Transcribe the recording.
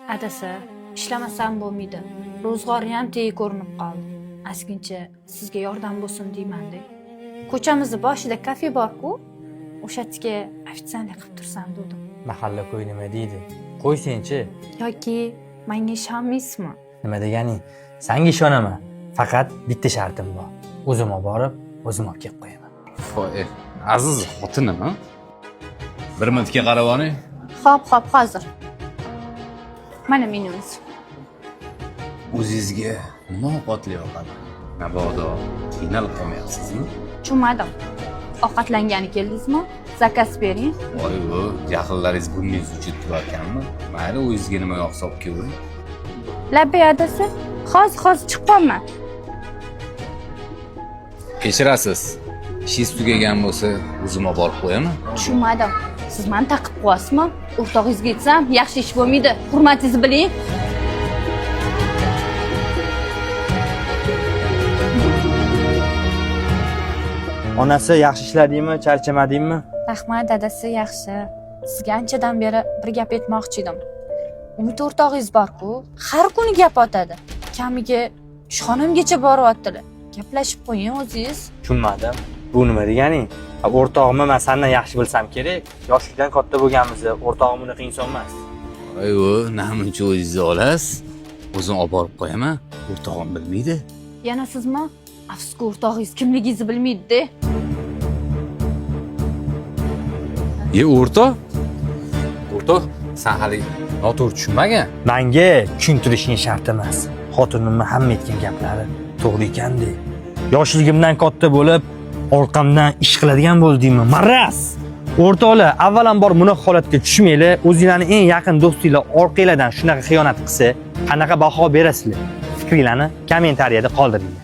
Adasi, ishlamasam bo'lmaydi. Ro'zg'ori ham teng ko'rinib qoldi. Askincha sizga yordam bo'lsin deyman-da. Ko'chamizni boshida kafe bor-ku, o'sha yerga ofitsiantlik qilib tursam dedim. Mahalla ko'y nima deydi? Qo'ysen-chi. Yoki menga ishonmaysizmi? Nima deganing? Senga ishonaman. Faqat bitta shartim bor. O'zim olib borib, o'zim olib kelib qo'yaman. Voy, aziz xotinim, ha? Bir minutga qarab oling. Xo'p, hozir. Mana menyumiz. O'zingizga nima ovqatli yoqadi? Mabodo qiynalib qolmayapsizmi? Tushunmadim. Ovqatlangani keldingizmi? Zakaz bering. Voy, bu yaqinlaringiz burningiz uchib turarkanmi? Mayli, o'zingizga nima yoqsa olib keling. Labbay adasi, hozir chiqib qolma. Kechirasiz. Ishingiz tugagan bo'lsa, o'zim olib borib qo'yaman. Tushunmadim. Siz meni taqib qo'yasizmi? O'rtog'ingizga aytsam, yaxshi ish bo'lmaydi. Hurmatingizni biling. Onasi yaxshi ishladingmi, charchamadingmi? Rahmat, dadasi yaxshi. Sizga anchadan beri bir gap aytmoqchi edim. Umid o'rtog'ingiz bor-ku, har kuni gap otadi. Kamiga ishxonamgacha boryaptilar. Gaplashib qo'ying o'zingiz. Tushunmadim. Bu nima deganing? O'rtog'imni men sendan yaxshi bilsam kerak. Yoshlikdan katta bo'lganmiz, o'rtog'im bunaqa inson emas. Voy, bu namuncha o'zingiz olasiz. O'zim olib borib qo'yaman. O'rtog'im bilmaydi. Yana sizmi? Afsuski o'rtog'ingiz kimligingizni bilmaydi-da. O'rtoq? O'rtoq, sen hali noto'g'ri tushunmagan. Menga tushuntirishing shart emas. Xotinimni hamma aytgan gaplari to'g'ri ekanda. Yoshligimdan katta bo'lib, orqamdan ish qiladigan bo'ldingmi? Maras! O'rtoqlar, avvalambor bunaqa holatga tushmaylar. O'zingizlarning eng yaqin do'stinglar orqangizdan shunaqa xiyonat qilsa, qanaqa baho berasizlar? Fikringlarni kommentariyada qoldiringlar.